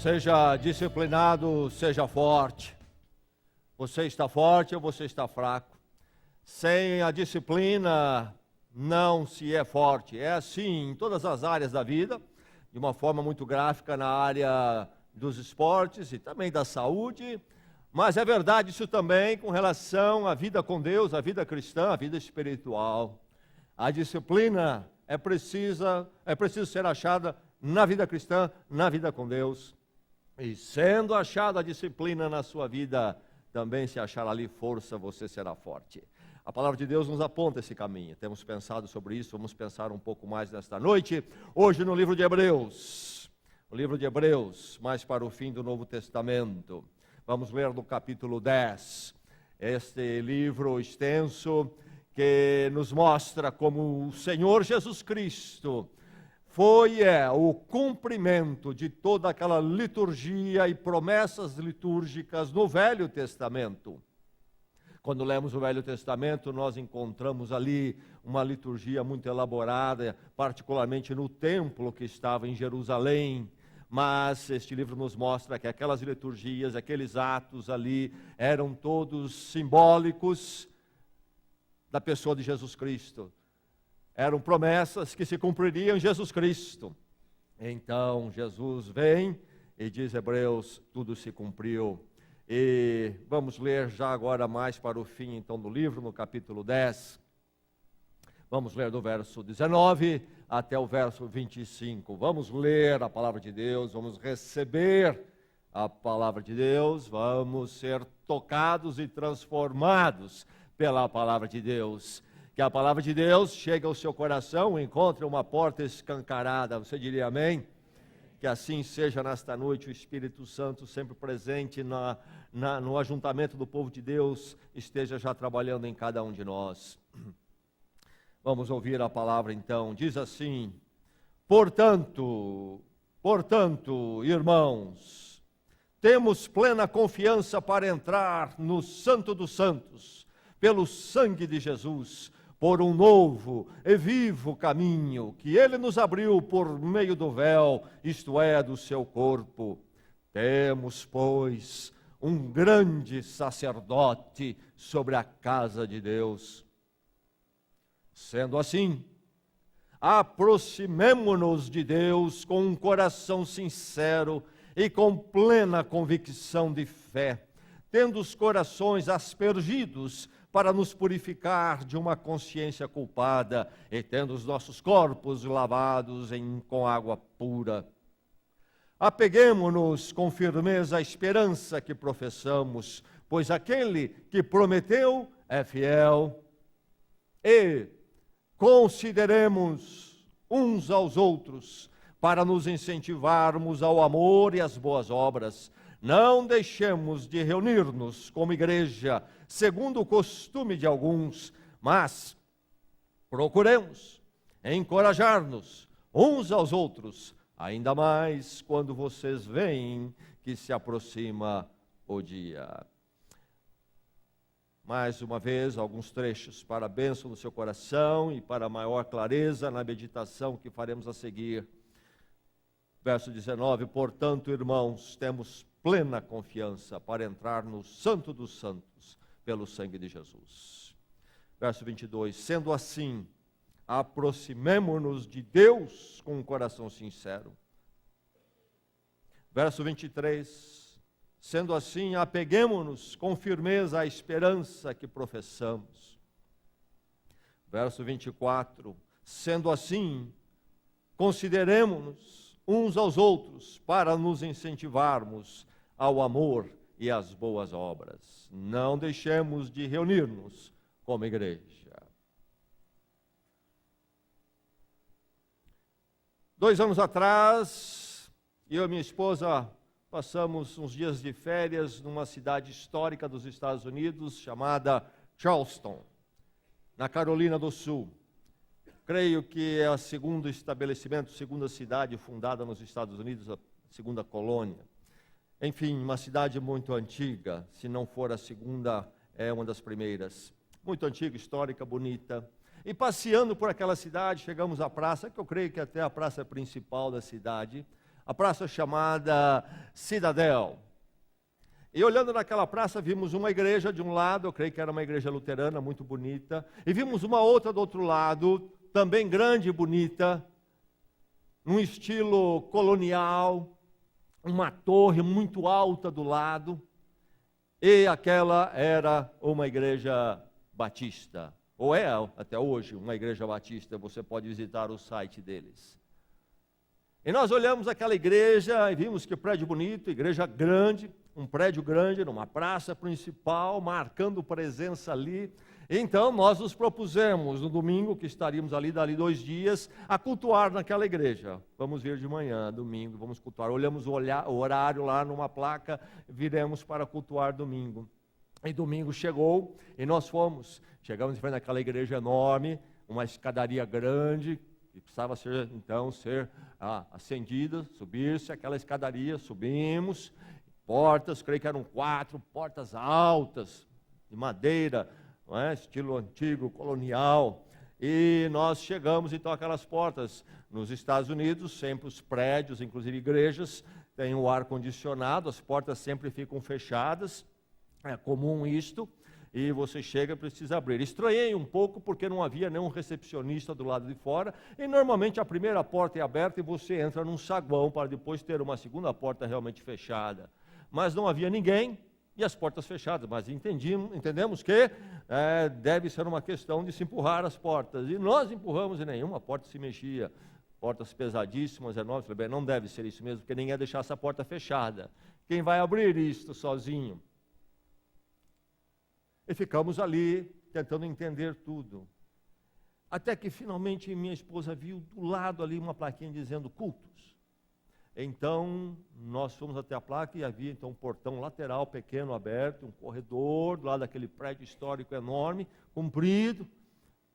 Seja disciplinado, seja forte. Você está forte ou você está fraco? Sem a disciplina, não se é forte. É assim em todas as áreas da vida, de uma forma muito gráfica na área dos esportes e também da saúde. Mas é verdade isso também com relação à vida com Deus, à vida cristã, à vida espiritual. A disciplina é preciso ser achada na vida cristã, na vida com Deus. E sendo achada a disciplina na sua vida, também se achar ali força, você será forte. A palavra de Deus nos aponta esse caminho. Temos pensado sobre isso, vamos pensar um pouco mais nesta noite. Hoje no livro de Hebreus. O livro de Hebreus, mais para o fim do Novo Testamento. Vamos ler no capítulo 10. Este livro extenso que nos mostra como o Senhor Jesus Cristo foi o cumprimento de toda aquela liturgia e promessas litúrgicas no Velho Testamento. Quando lemos o Velho Testamento, nós encontramos ali uma liturgia muito elaborada, particularmente no templo que estava em Jerusalém. Mas este livro nos mostra que aquelas liturgias, aqueles atos ali, eram todos simbólicos da pessoa de Jesus Cristo. Eram promessas que se cumpririam em Jesus Cristo. Então, Jesus vem e diz, Hebreus, tudo se cumpriu. E vamos ler já agora mais para o fim, então, do livro, no capítulo 10. Vamos ler do verso 19 até o verso 25. Vamos ler a palavra de Deus, vamos receber a palavra de Deus, vamos ser tocados e transformados pela palavra de Deus. Que a palavra de Deus chegue ao seu coração, encontre uma porta escancarada. Você diria amém? Que assim seja nesta noite, o Espírito Santo sempre presente no ajuntamento do povo de Deus, esteja já trabalhando em cada um de nós. Vamos ouvir a palavra então. Diz assim: Portanto, irmãos, temos plena confiança para entrar no Santo dos Santos, pelo sangue de Jesus, por um novo e vivo caminho que Ele nos abriu por meio do véu, isto é, do seu corpo. Temos, pois, um grande sacerdote sobre a casa de Deus. Sendo assim, aproximemo-nos de Deus com um coração sincero e com plena convicção de fé, tendo os corações aspergidos para nos purificar de uma consciência culpada e tendo os nossos corpos lavados com água pura. Apeguemo-nos com firmeza à esperança que professamos, pois aquele que prometeu é fiel. E consideremos uns aos outros para nos incentivarmos ao amor e às boas obras. Não deixemos de reunir-nos como igreja, segundo o costume de alguns, mas procuremos encorajar-nos uns aos outros, ainda mais quando vocês veem que se aproxima o dia. Mais uma vez, alguns trechos para a bênção do seu coração e para maior clareza na meditação que faremos a seguir. Verso 19, portanto, irmãos, temos plena confiança para entrar no Santo dos Santos, pelo sangue de Jesus. Verso 22, sendo assim, aproximemo-nos de Deus com um coração sincero. Verso 23, sendo assim, apeguemo-nos com firmeza à esperança que professamos. Verso 24, sendo assim, consideremo-nos uns aos outros para nos incentivarmos ao amor e às boas obras. Não deixemos de reunir-nos como igreja. 2 anos atrás, eu e minha esposa passamos uns dias de férias numa cidade histórica dos Estados Unidos chamada Charleston, na Carolina do Sul. Creio que é o segundo estabelecimento, segunda cidade fundada nos Estados Unidos, a segunda colônia. Enfim, uma cidade muito antiga, se não for a segunda, é uma das primeiras. Muito antiga, histórica, bonita. E passeando por aquela cidade, chegamos à praça, que eu creio que até a praça principal da cidade, a praça chamada Cidadel. E olhando naquela praça, vimos uma igreja de um lado, eu creio que era uma igreja luterana, muito bonita, e vimos uma outra do outro lado, também grande e bonita, num estilo colonial, uma torre muito alta do lado, e aquela era uma igreja batista, ou é até hoje uma igreja batista, você pode visitar o site deles. E nós olhamos aquela igreja e vimos que prédio bonito, igreja grande, um prédio grande, numa praça principal, marcando presença ali. Então nós nos propusemos, no domingo, que estaríamos ali, dali 2 dias, a cultuar naquela igreja. Vamos vir de manhã, domingo, vamos cultuar. Olhamos o horário lá numa placa, viremos para cultuar domingo. E domingo chegou e nós fomos. Chegamos em frente àquela igreja enorme, uma escadaria grande, que precisava ser acendida, subir-se aquela escadaria, subimos, portas, creio que eram 4 portas altas, de madeira, não é? Estilo antigo, colonial, e nós chegamos então àquelas portas. Nos Estados Unidos, sempre os prédios, inclusive igrejas, têm o ar-condicionado, as portas sempre ficam fechadas, é comum isto, e você chega e precisa abrir. Estranhei um pouco porque não havia nenhum recepcionista do lado de fora, e normalmente a primeira porta é aberta e você entra num saguão para depois ter uma segunda porta realmente fechada. Mas não havia ninguém e as portas fechadas, mas entendemos que deve ser uma questão de se empurrar as portas, e nós empurramos e nenhuma porta se mexia, portas pesadíssimas, enormes. Falei, bem, não deve ser isso mesmo, porque ninguém ia deixar essa porta fechada, quem vai abrir isto sozinho? E ficamos ali, tentando entender tudo. Até que finalmente minha esposa viu do lado ali uma plaquinha dizendo cultos. Então, nós fomos até a placa e havia então um portão lateral pequeno aberto, um corredor do lado daquele prédio histórico enorme, comprido,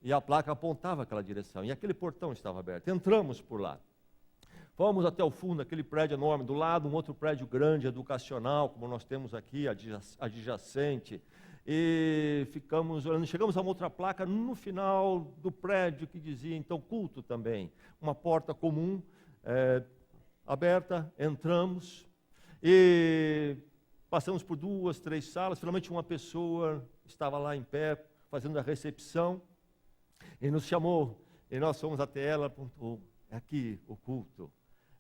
e a placa apontava aquela direção. E aquele portão estava aberto. Entramos por lá. Fomos até o fundo daquele prédio enorme, do lado um outro prédio grande, educacional, como nós temos aqui, adjacente. E ficamos olhando, chegamos a uma outra placa no final do prédio que dizia então culto também, uma porta comum aberta, entramos e passamos por 2, 3 salas, finalmente uma pessoa estava lá em pé fazendo a recepção e nos chamou, e nós fomos até ela, apontou, é aqui o culto.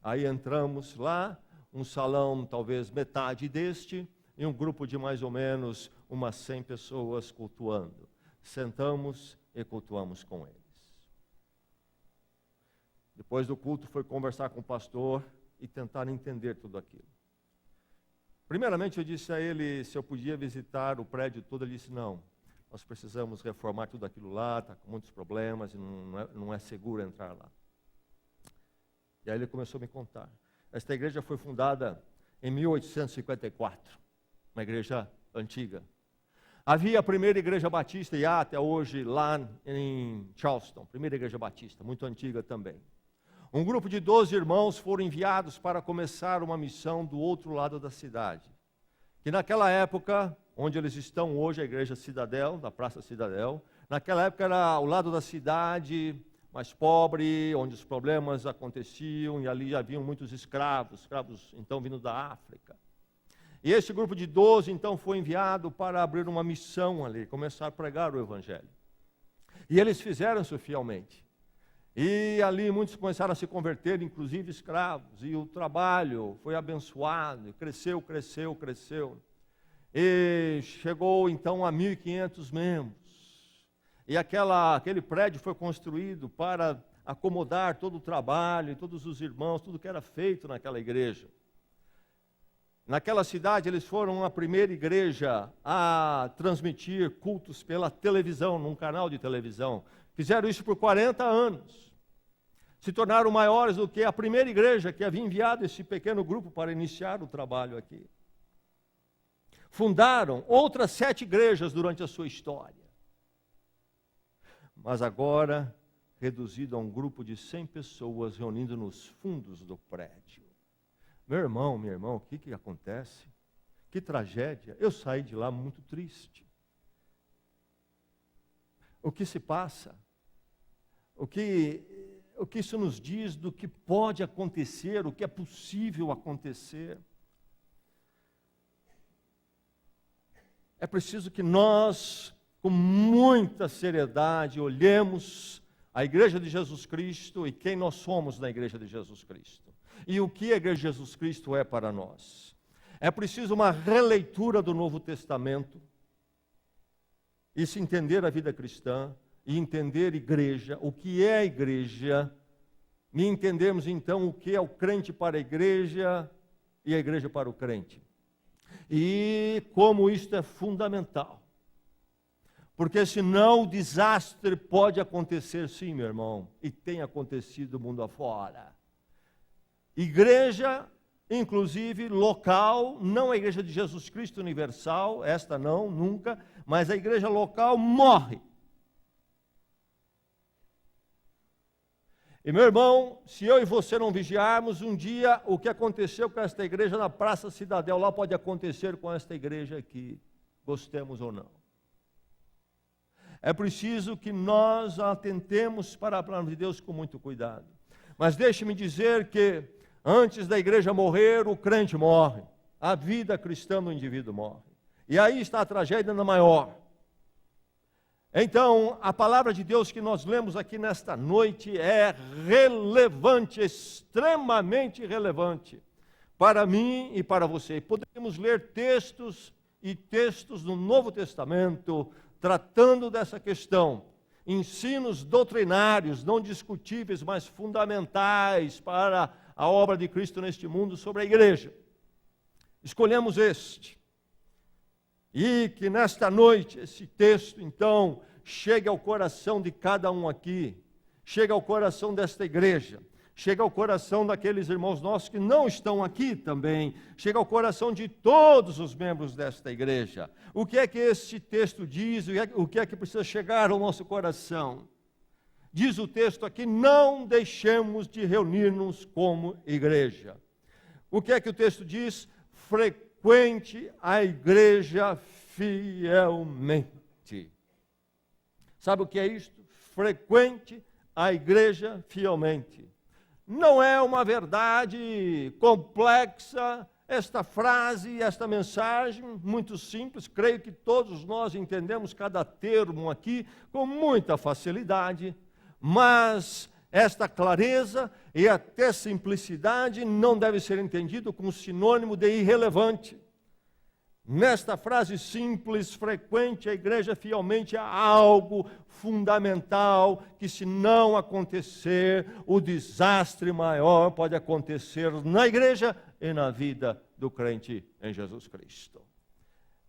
Aí entramos lá, um salão talvez metade deste, e um grupo de mais ou menos umas 100 pessoas cultuando. Sentamos e cultuamos com eles. Depois do culto foi conversar com o pastor e tentar entender tudo aquilo. Primeiramente eu disse a ele se eu podia visitar o prédio todo. Ele disse, não, nós precisamos reformar tudo aquilo lá, está com muitos problemas e não é seguro entrar lá. E aí ele começou a me contar. Esta igreja foi fundada em 1854. Uma igreja antiga. Havia a primeira igreja batista, e há até hoje lá em Charleston, primeira igreja batista, muito antiga também. Um grupo de 12 irmãos foram enviados para começar uma missão do outro lado da cidade. Que naquela época, onde eles estão hoje, a igreja Cidadel, da Praça Cidadel, naquela época era o lado da cidade mais pobre, onde os problemas aconteciam, e ali haviam muitos escravos então vindo da África. E esse grupo de 12, então, foi enviado para abrir uma missão ali, começar a pregar o Evangelho. E eles fizeram isso fielmente. E ali muitos começaram a se converter, inclusive escravos, e o trabalho foi abençoado, cresceu. E chegou, então, a 1.500 membros. E aquele prédio foi construído para acomodar todo o trabalho, todos os irmãos, tudo que era feito naquela igreja. Naquela cidade, eles foram a primeira igreja a transmitir cultos pela televisão, num canal de televisão. Fizeram isso por 40 anos. Se tornaram maiores do que a primeira igreja que havia enviado esse pequeno grupo para iniciar o trabalho aqui. Fundaram outras 7 igrejas durante a sua história. Mas agora, reduzido a um grupo de 100 pessoas reunindo nos fundos do prédio. Meu irmão, minha irmã, o que acontece? Que tragédia. Eu saí de lá muito triste. O que se passa? O que o que isso nos diz do que pode acontecer, o que é possível acontecer. É preciso que nós, com muita seriedade, olhemos a Igreja de Jesus Cristo e quem nós somos na Igreja de Jesus Cristo. E o que a Igreja de Jesus Cristo é para nós. É preciso uma releitura do Novo Testamento e se entender a vida cristã e entender igreja, o que é a igreja, e entendermos então o que é o crente para a igreja e a igreja para o crente. E como isto é fundamental. Porque senão o desastre pode acontecer sim, meu irmão, e tem acontecido mundo afora. Igreja, inclusive local, não a Igreja de Jesus Cristo Universal, esta não, nunca, mas a igreja local morre. E meu irmão, se eu e você não vigiarmos, um dia o que aconteceu com esta igreja na Praça Cidadel, lá pode acontecer com esta igreja aqui, gostemos ou não. É preciso que nós atentemos para a palavra de Deus com muito cuidado. Mas deixe-me dizer que antes da igreja morrer, o crente morre. A vida cristã do indivíduo morre. E aí está a tragédia na maior. Então, a palavra de Deus que nós lemos aqui nesta noite é relevante, extremamente relevante para mim e para você. Podemos ler textos e textos do Novo Testamento tratando dessa questão. Ensinos doutrinários, não discutíveis, mas fundamentais para a obra de Cristo neste mundo sobre a igreja. Escolhemos este. E que nesta noite esse texto, então, chegue ao coração de cada um aqui, chegue ao coração desta igreja, chegue ao coração daqueles irmãos nossos que não estão aqui também, chega ao coração de todos os membros desta igreja. O que é que este texto diz? O que é que precisa chegar ao nosso coração? Diz o texto aqui: não deixemos de reunir-nos como igreja. O que é que o texto diz? Frequente a igreja fielmente. Sabe o que é isto? Frequente a igreja fielmente. Não é uma verdade complexa esta frase, esta mensagem, muito simples. Creio que todos nós entendemos cada termo aqui com muita facilidade, mas esta clareza e até simplicidade não deve ser entendido como sinônimo de irrelevante. Nesta frase simples, frequente a igreja fielmente, há algo fundamental que, se não acontecer, o desastre maior pode acontecer na igreja e na vida do crente em Jesus Cristo.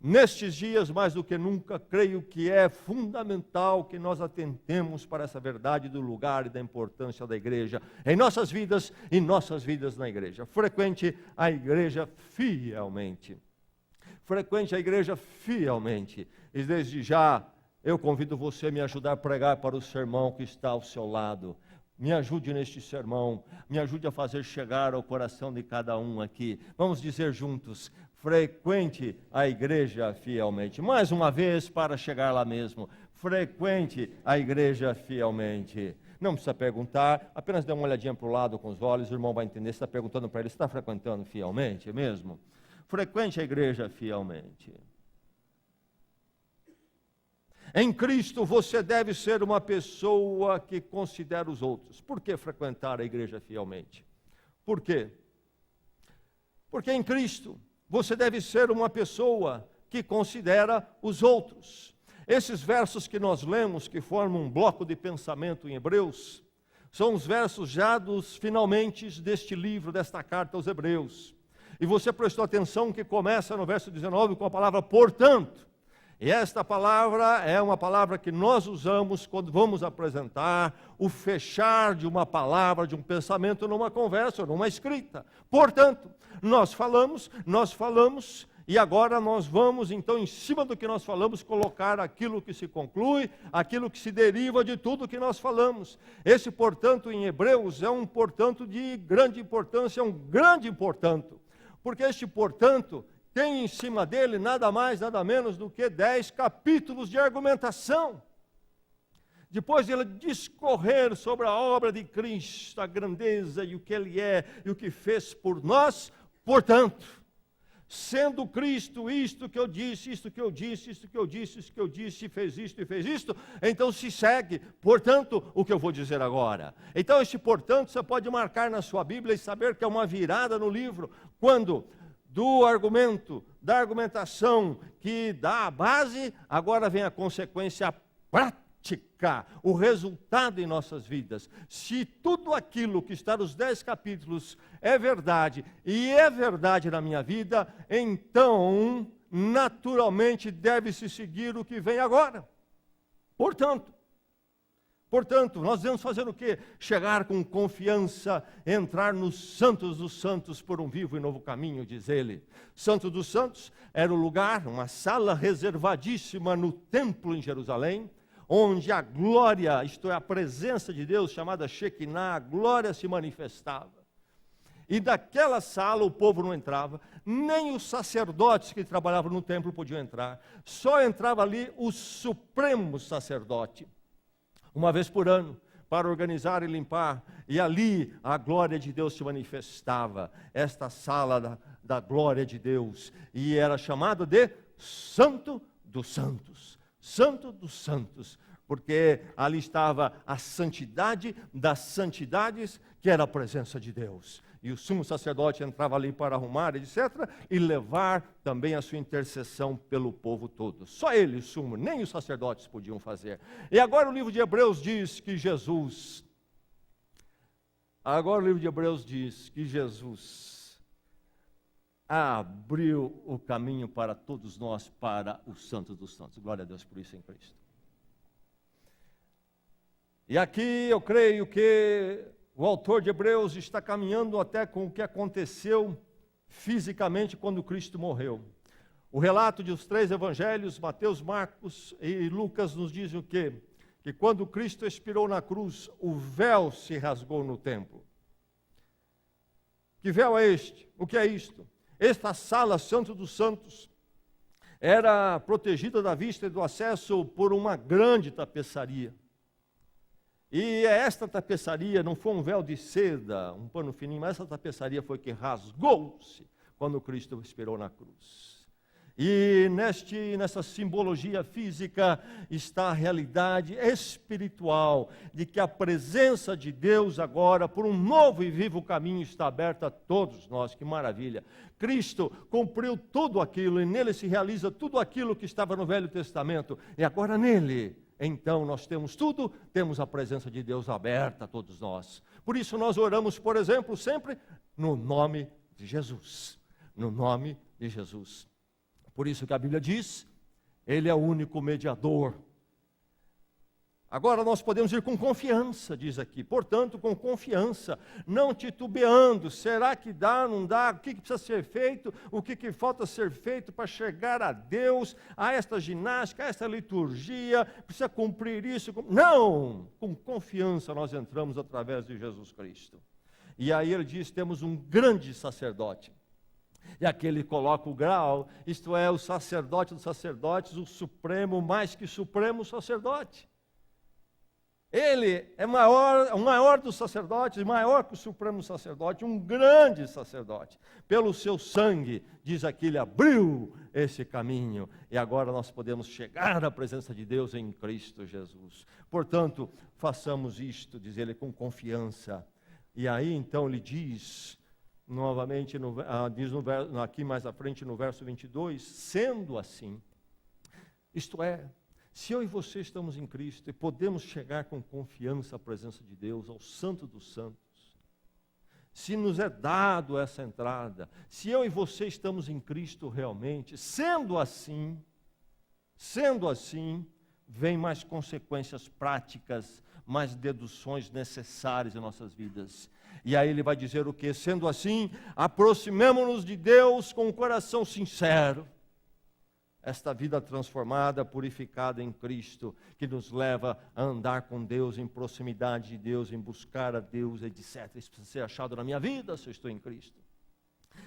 Nestes dias, mais do que nunca, creio que é fundamental que nós atentemos para essa verdade do lugar e da importância da igreja em nossas vidas e nossas vidas na igreja. Frequente a igreja fielmente. Frequente a igreja fielmente. E desde já, eu convido você a me ajudar a pregar para o sermão que está ao seu lado. Me ajude neste sermão, me ajude a fazer chegar ao coração de cada um aqui. Vamos dizer juntos: frequente a igreja fielmente. Mais uma vez, para chegar lá mesmo: frequente a igreja fielmente. Não precisa perguntar, apenas dê uma olhadinha para o lado com os olhos, o irmão vai entender. Você está perguntando para ele: você está frequentando fielmente mesmo? Frequente a igreja fielmente. Em Cristo você deve ser uma pessoa que considera os outros. Por que frequentar a igreja fielmente? Por quê? Porque em Cristo você deve ser uma pessoa que considera os outros. Esses versos que nós lemos, que formam um bloco de pensamento em Hebreus, são os versos já dos finalmente deste livro, desta carta aos Hebreus. E você prestou atenção que começa no verso 19 com a palavra portanto. E esta palavra é uma palavra que nós usamos quando vamos apresentar o fechar de uma palavra, de um pensamento numa conversa ou numa escrita. Portanto, nós falamos, e agora nós vamos, então, em cima do que nós falamos, colocar aquilo que se conclui, aquilo que se deriva de tudo que nós falamos. Esse portanto em Hebreus é um portanto de grande importância, é um grande portanto. Porque este portanto tem em cima dele nada mais, nada menos do que 10 capítulos de argumentação. depois de ele discorrer sobre a obra de Cristo, a grandeza e o que Ele é e o que fez por nós, portanto, sendo Cristo isto que eu disse, isto que eu disse, isto que eu disse, isto que eu disse, fez isto e fez isto, então se segue, portanto, o que eu vou dizer agora. Então este portanto você pode marcar na sua Bíblia e saber que é uma virada no livro, quando do argumento, da argumentação que dá a base, agora vem a consequência prática, o resultado em nossas vidas. Se tudo aquilo que está nos 10 capítulos é verdade, e é verdade na minha vida, então, naturalmente, deve-se seguir o que vem agora. Portanto, nós devemos fazer o quê? Chegar com confiança, entrar nos santos dos santos por um vivo e novo caminho, diz ele. Santo dos santos era um lugar, uma sala reservadíssima no templo em Jerusalém, onde a glória, isto é, a presença de Deus, chamada Shekinah, a glória se manifestava. E daquela sala o povo não entrava, nem os sacerdotes que trabalhavam no templo podiam entrar. Só entrava ali o supremo sacerdote, uma vez por ano, para organizar e limpar. E ali a glória de Deus se manifestava, esta sala da glória de Deus. E era chamada de Santo dos Santos. Santo dos Santos, porque ali estava a santidade das santidades, que era a presença de Deus. E o sumo sacerdote entrava ali para arrumar, etc., e levar também a sua intercessão pelo povo todo. Só ele, o sumo, nem os sacerdotes podiam fazer. E agora o livro de Hebreus diz que Jesus abriu o caminho para todos nós, para o Santo dos Santos. Glória a Deus por isso em Cristo. E aqui eu creio que o autor de Hebreus está caminhando até com o que aconteceu fisicamente quando Cristo morreu. O relato dos 3 evangelhos, Mateus, Marcos e Lucas, nos dizem o quê? Que quando Cristo expirou na cruz, o véu se rasgou no templo. Que véu é este? O que é isto? Esta sala, Santo dos Santos, era protegida da vista e do acesso por uma grande tapeçaria. E esta tapeçaria não foi um véu de seda, um pano fininho, mas essa tapeçaria foi que rasgou-se quando Cristo expirou na cruz. E nessa simbologia física está a realidade espiritual de que a presença de Deus agora, por um novo e vivo caminho, está aberta a todos nós. Que maravilha! Cristo cumpriu tudo aquilo e nele se realiza tudo aquilo que estava no Velho Testamento. E agora nele, então nós temos tudo, temos a presença de Deus aberta a todos nós. Por isso nós oramos, por exemplo, sempre no nome de Jesus. No nome de Jesus. Por isso que a Bíblia diz, Ele é o único mediador. Agora nós podemos ir com confiança, diz aqui. Portanto, com confiança, não titubeando. Será que dá, não dá? O que precisa ser feito? O que falta ser feito para chegar a Deus? A esta ginástica, a esta liturgia? Precisa cumprir isso? Não! Com confiança nós entramos através de Jesus Cristo. E aí ele diz, temos um grande sacerdote. E aqui ele coloca o grau, isto é, o sacerdote dos sacerdotes, o supremo, mais que supremo sacerdote. Ele é o maior dos sacerdotes, maior que o supremo sacerdote, um grande sacerdote. Pelo seu sangue, diz aqui, ele abriu esse caminho. E agora nós podemos chegar à presença de Deus em Cristo Jesus. Portanto, façamos isto, diz ele, com confiança. E aí então ele diz... Novamente, diz aqui mais à frente no verso 22, sendo assim, isto é, se eu e você estamos em Cristo e podemos chegar com confiança à presença de Deus, ao Santo dos Santos, se nos é dado essa entrada, se eu e você estamos em Cristo realmente, sendo assim, vem mais consequências práticas, mais deduções necessárias em nossas vidas. E aí ele vai dizer o quê? Sendo assim, aproximemo-nos de Deus com um coração sincero. Esta vida transformada, purificada em Cristo, que nos leva a andar com Deus, em proximidade de Deus, em buscar a Deus, etc. Isso precisa ser achado na minha vida, se eu estou em Cristo.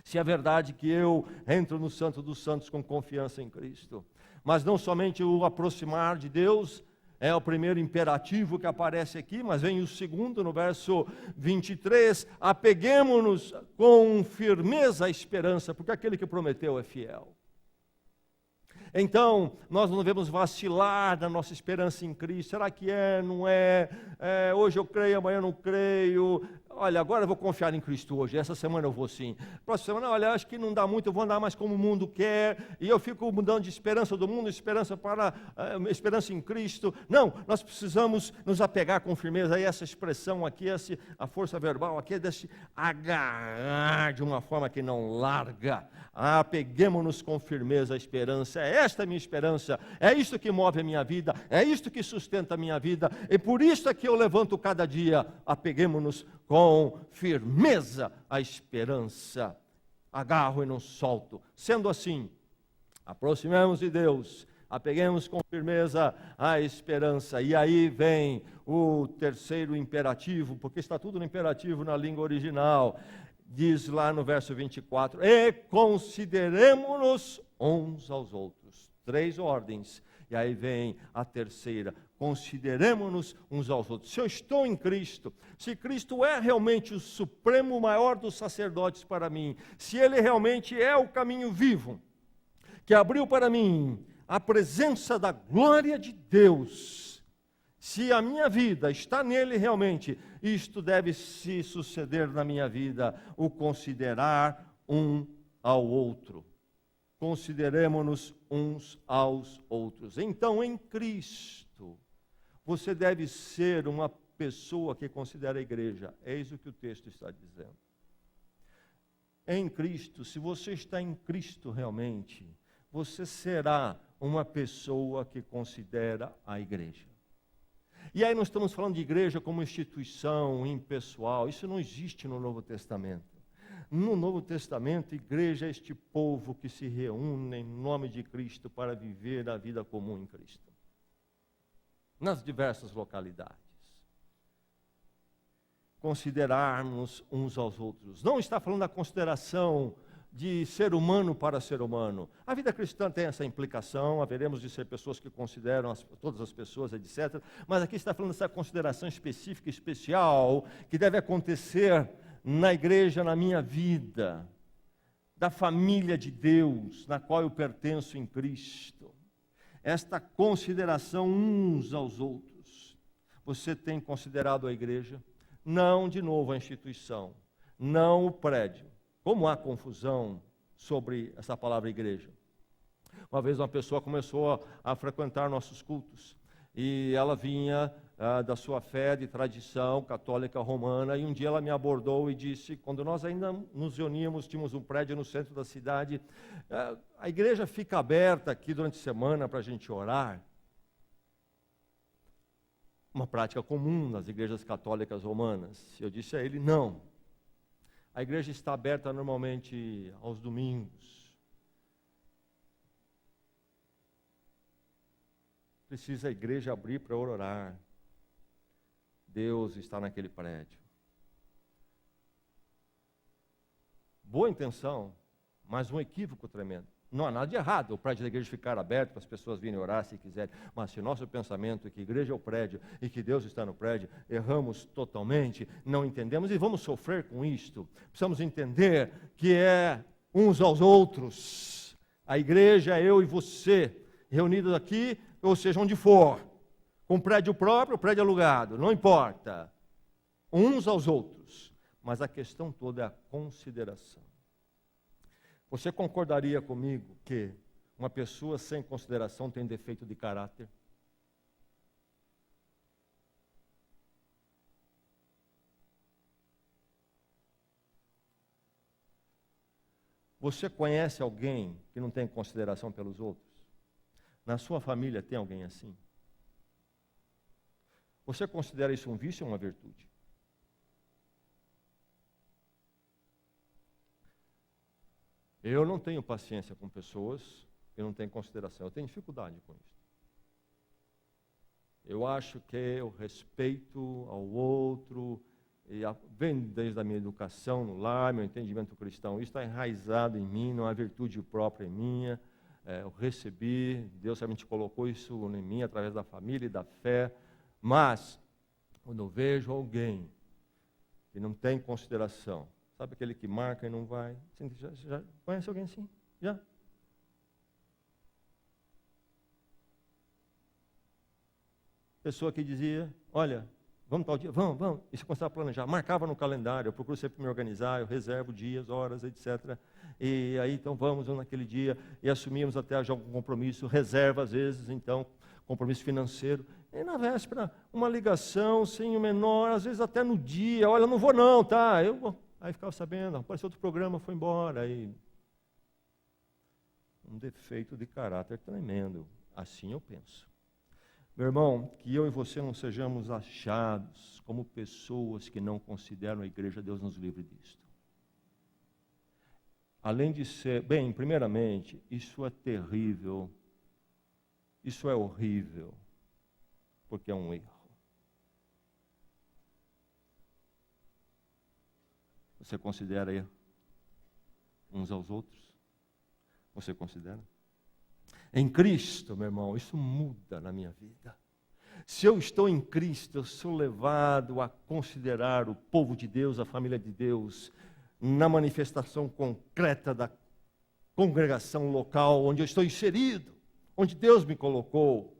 Se é verdade que eu entro no Santo dos Santos com confiança em Cristo. Mas não somente o aproximar de Deus, É o primeiro imperativo que aparece aqui, mas vem o segundo no verso 23. Apeguemo-nos com firmeza à esperança, porque aquele que prometeu é fiel. Então, nós não devemos vacilar na nossa esperança em Cristo. Será que é, não é? Hoje eu creio, amanhã eu não creio. Olha, agora eu vou confiar em Cristo hoje. Essa semana eu vou sim. Próxima semana, olha, acho que não dá muito, eu vou andar mais como o mundo quer. E eu fico mudando de esperança do mundo, esperança esperança em Cristo. Não, nós precisamos nos apegar com firmeza. E essa expressão aqui, a força verbal aqui é desse agarrar de uma forma que não larga. Apeguemo-nos com firmeza à esperança. É esta a minha esperança. É isto que move a minha vida. É isto que sustenta a minha vida. E por isso é que eu levanto cada dia. Apeguemo-nos com firmeza à esperança. Agarro e não solto. Sendo assim, aproximemos de Deus, apeguemos com firmeza à esperança. E aí vem o terceiro imperativo, porque está tudo no imperativo na língua original. Diz lá no verso 24, e consideremo-nos uns aos outros. 3 ordens. E aí vem a terceira, consideremo-nos uns aos outros. Se eu estou em Cristo, se Cristo é realmente o supremo maior dos sacerdotes para mim, se Ele realmente é o caminho vivo, que abriu para mim a presença da glória de Deus, se a minha vida está nele realmente, isto deve se suceder na minha vida, o considerar um ao outro. Consideremo-nos uns aos outros. Então, em Cristo, você deve ser uma pessoa que considera a igreja. Eis o que o texto está dizendo. Em Cristo, se você está em Cristo realmente, você será uma pessoa que considera a igreja. E aí nós estamos falando de igreja como instituição impessoal. Isso não existe no Novo Testamento. No Novo Testamento, igreja é este povo que se reúne em nome de Cristo para viver a vida comum em Cristo. Nas diversas localidades. Considerarmos uns aos outros. Não está falando da consideração de ser humano para ser humano. A vida cristã tem essa implicação, haveremos de ser pessoas que consideram todas as pessoas, etc. Mas aqui está falando dessa consideração específica, especial, que deve acontecer na igreja, na minha vida, da família de Deus, na qual eu pertenço em Cristo. Esta consideração uns aos outros. Você tem considerado a igreja? Não, de novo, a instituição. Não o prédio. Como há confusão sobre essa palavra igreja. Uma vez uma pessoa começou a frequentar nossos cultos. E ela vinha da sua fé de tradição católica romana, e um dia ela me abordou e disse, quando nós ainda nos reuníamos, tínhamos um prédio no centro da cidade, a igreja fica aberta aqui durante a semana para a gente orar. Uma prática comum nas igrejas católicas romanas. Eu disse a ele, não. A igreja está aberta normalmente aos domingos. Precisa a igreja abrir para orar. Deus está naquele prédio. Boa intenção, mas um equívoco tremendo. Não há nada de errado o prédio da igreja ficar aberto para as pessoas virem orar se quiserem. Mas se nosso pensamento é que a igreja é o prédio e que Deus está no prédio, erramos totalmente, não entendemos e vamos sofrer com isto. Precisamos entender que é uns aos outros. A igreja é eu e você, reunidos aqui, ou seja, onde for. Com prédio próprio, prédio alugado, não importa. Uns aos outros. Mas a questão toda é a consideração. Você concordaria comigo que uma pessoa sem consideração tem defeito de caráter? Você conhece alguém que não tem consideração pelos outros? Na sua família tem alguém assim? Você considera isso um vício ou uma virtude? Eu não tenho paciência com pessoas que não têm consideração. Eu tenho dificuldade com isso. Eu acho que o respeito ao outro, vem desde a minha educação no lar, meu entendimento cristão, isso está enraizado em mim, não é virtude própria minha. eu recebi, Deus realmente colocou isso em mim através da família e da fé, mas quando eu vejo alguém que não tem consideração, sabe aquele que marca e não vai? Você já conhece alguém assim? Já? Pessoa que dizia, olha, vamos tal dia? Vamos. E se começava a planejar, marcava no calendário, eu procuro sempre me organizar, eu reservo dias, horas, etc. E aí, então, vamos naquele dia, e assumimos até já algum compromisso, reserva às vezes, então, compromisso financeiro. E na véspera, uma ligação sem o menor, às vezes até no dia, olha, não vou não, tá? Aí ficava sabendo, apareceu outro programa, foi embora. Aí, um defeito de caráter tremendo, assim eu penso. Meu irmão, que eu e você não sejamos achados como pessoas que não consideram a igreja, Deus nos livre disto. Além de ser, bem, primeiramente, isso é terrível, isso é horrível, porque é um erro. Você considera uns aos outros? Você considera? Em Cristo, meu irmão, isso muda na minha vida. Se eu estou em Cristo, eu sou levado a considerar o povo de Deus, a família de Deus, na manifestação concreta da congregação local onde eu estou inserido, onde Deus me colocou.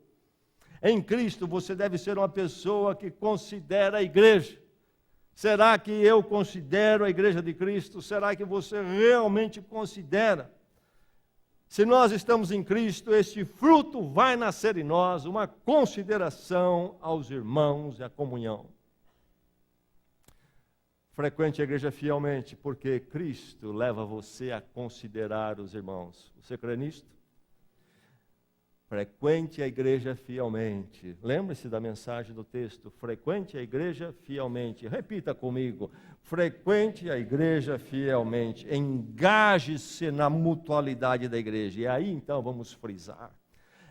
Em Cristo você deve ser uma pessoa que considera a igreja. Será que eu considero a igreja de Cristo? Será que você realmente considera? Se nós estamos em Cristo, este fruto vai nascer em nós, uma consideração aos irmãos e à comunhão. Frequente a igreja fielmente, porque Cristo leva você a considerar os irmãos. Você crê nisto? Frequente a igreja fielmente. Lembre-se da mensagem do texto. Frequente a igreja fielmente. Repita comigo. Frequente a igreja fielmente. Engaje-se na mutualidade da igreja. E aí então vamos frisar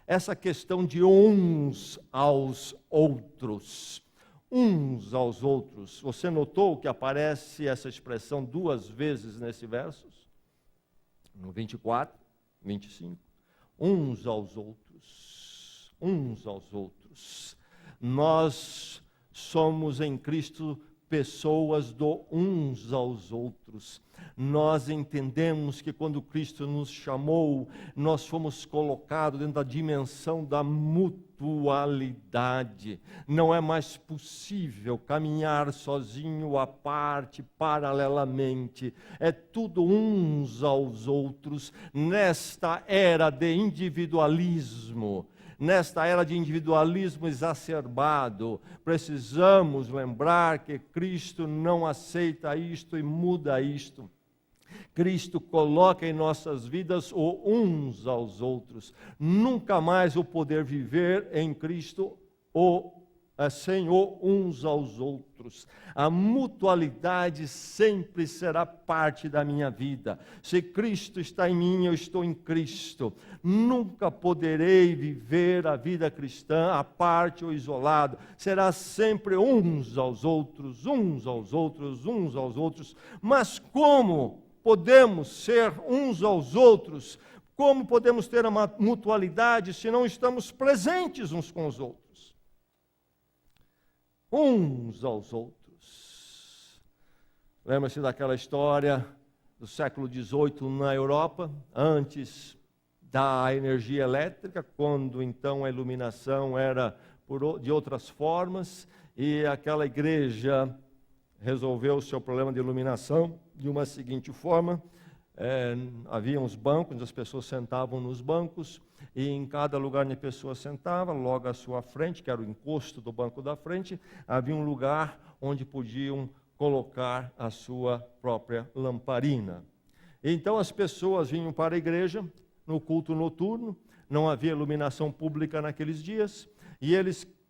essa questão de uns aos outros. Uns aos outros. Você notou que aparece essa expressão 2 vezes nesse verso? No 24, 25. Uns aos outros, uns aos outros. Nós somos em Cristo pessoas do uns aos outros. Nós entendemos que quando Cristo nos chamou, nós fomos colocados dentro da dimensão da mutualidade. Não é mais possível caminhar sozinho, à parte, paralelamente. É tudo uns aos outros nesta era de individualismo. Nesta era de individualismo exacerbado, precisamos lembrar que Cristo não aceita isto e muda isto. Cristo coloca em nossas vidas o uns aos outros. Nunca mais eu poder viver em Cristo sem o uns aos outros. A mutualidade sempre será parte da minha vida. Se Cristo está em mim, eu estou em Cristo. Nunca poderei viver a vida cristã à parte ou isolado. Será sempre uns aos outros, uns aos outros, uns aos outros. Mas como podemos ser uns aos outros? Como podemos ter uma mutualidade se não estamos presentes uns com os outros? Uns aos outros. Lembra-se daquela história do século XVIII na Europa, antes da energia elétrica, quando então a iluminação era de outras formas, e aquela igreja resolveu o seu problema de iluminação de uma seguinte forma. Havia uns bancos, as pessoas sentavam nos bancos, e em cada lugar onde a pessoa sentava, logo à sua frente, que era o encosto do banco da frente, havia um lugar onde podiam colocar a sua própria lamparina. Então as pessoas vinham para a igreja no culto noturno, não havia iluminação pública naqueles dias, e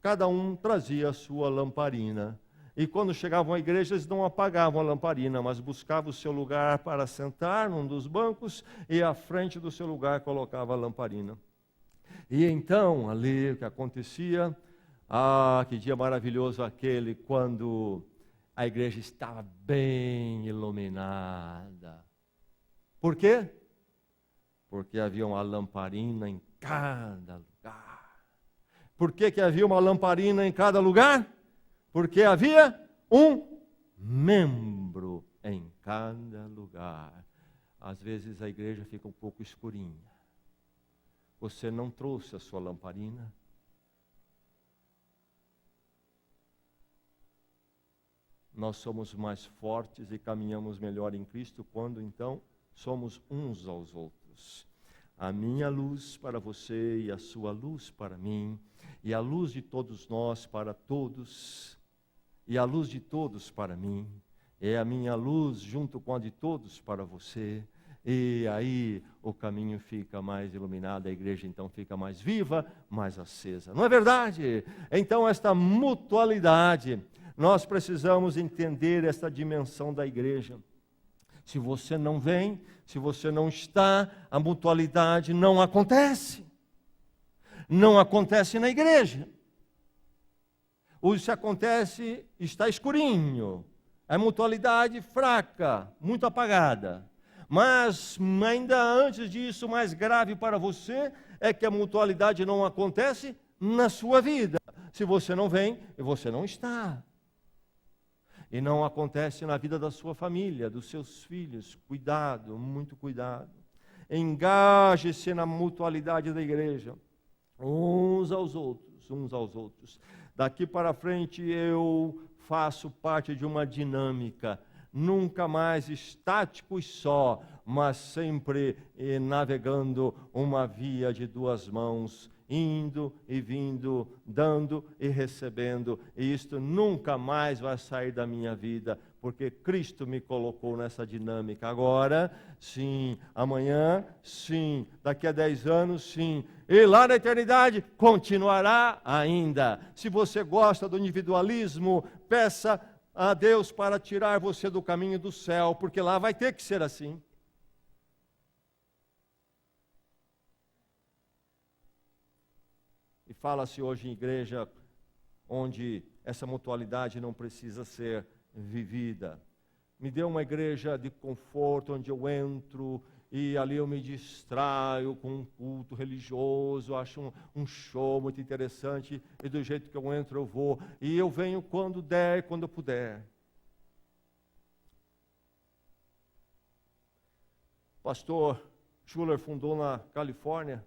cada um trazia a sua lamparina. E quando chegavam à igreja, eles não apagavam a lamparina, mas buscavam o seu lugar para sentar num dos bancos e à frente do seu lugar colocava a lamparina. E então, ali o que acontecia, que dia maravilhoso aquele, quando a igreja estava bem iluminada. Por quê? Porque havia uma lamparina em cada lugar. Por que havia uma lamparina em cada lugar? Porque havia um membro em cada lugar. Às vezes a igreja fica um pouco escurinha. Você não trouxe a sua lamparina? Nós somos mais fortes e caminhamos melhor em Cristo quando então somos uns aos outros. A minha luz para você e a sua luz para mim, e a luz de todos nós para todos, e a luz de todos para mim, é a minha luz junto com a de todos para você, e aí o caminho fica mais iluminado, a igreja então fica mais viva, mais acesa. Não é verdade? Então esta mutualidade, nós precisamos entender esta dimensão da igreja. Se você não vem, se você não está, a mutualidade não acontece. Não acontece na igreja. Ou se acontece, está escurinho. A mutualidade fraca, muito apagada. Mas ainda antes disso, mais grave para você é que a mutualidade não acontece na sua vida. Se você não vem, você não está. E não acontece na vida da sua família, dos seus filhos. Cuidado, muito cuidado. Engaje-se na mutualidade da igreja. Uns aos outros, uns aos outros. Daqui para frente eu faço parte de uma dinâmica. Nunca mais estático e só, mas sempre navegando uma via de duas mãos, indo e vindo, dando e recebendo, e isto nunca mais vai sair da minha vida, porque Cristo me colocou nessa dinâmica. Agora, sim, amanhã, sim, daqui a 10 anos, sim, e lá na eternidade, continuará ainda. Se você gosta do individualismo, peça a Deus para tirar você do caminho do céu, porque lá vai ter que ser assim. E fala-se hoje em igreja onde essa mutualidade não precisa ser vivida. Me dê uma igreja de conforto, onde eu entro e ali eu me distraio com um culto religioso, acho um show muito interessante, e do jeito que eu entro eu vou, e eu venho quando der, quando eu puder. Pastor Schuller fundou na Califórnia,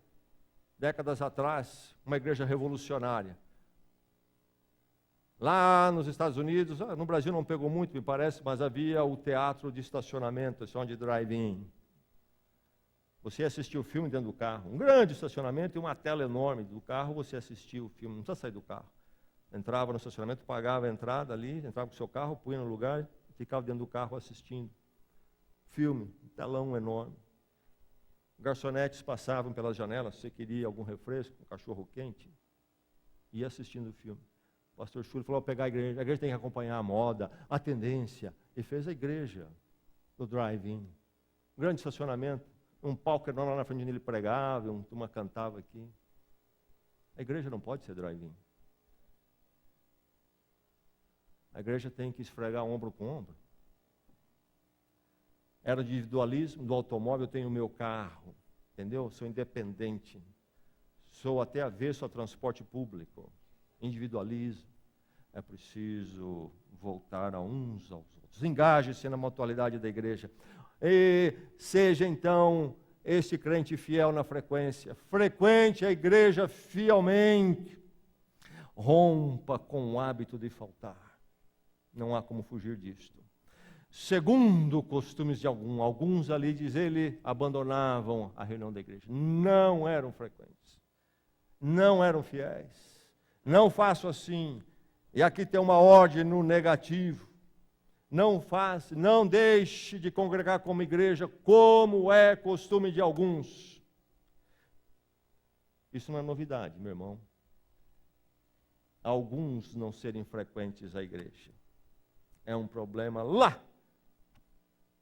décadas atrás, uma igreja revolucionária. Lá nos Estados Unidos, no Brasil não pegou muito, me parece, mas havia o teatro de estacionamento, esse de drive-in. Você assistiu o filme dentro do carro, um grande estacionamento e uma tela enorme do carro, você assistiu o filme, não precisa sair do carro. Entrava no estacionamento, pagava a entrada ali, entrava com o seu carro, punha no lugar, ficava dentro do carro assistindo. Filme, um telão enorme. Garçonetes passavam pelas janelas, se você queria algum refresco, um cachorro quente, ia assistindo o filme. O pastor Schuller falou, pegar a igreja tem que acompanhar a moda, a tendência, e fez a igreja do drive-in. Um grande estacionamento, um palco enorme lá na frente onde ele pregava, uma turma cantava aqui. A igreja não pode ser drive-in. A igreja tem que esfregar ombro com ombro. Era de individualismo, do automóvel, eu tenho o meu carro, entendeu? Sou independente, sou até avesso ao transporte público, individualismo. É preciso voltar a uns aos outros. Engaje-se na mutualidade da igreja. E seja então este crente fiel na frequência. Frequente a igreja fielmente. Rompa com o hábito de faltar. Não há como fugir disto. Segundo costumes de alguns ali, diz ele, abandonavam a reunião da igreja. Não eram frequentes. Não eram fiéis. Não faço assim. E aqui tem uma ordem no negativo. Não faça, não deixe de congregar como igreja, como é costume de alguns. Isso não é novidade, meu irmão. Alguns não serem frequentes à igreja. É um problema lá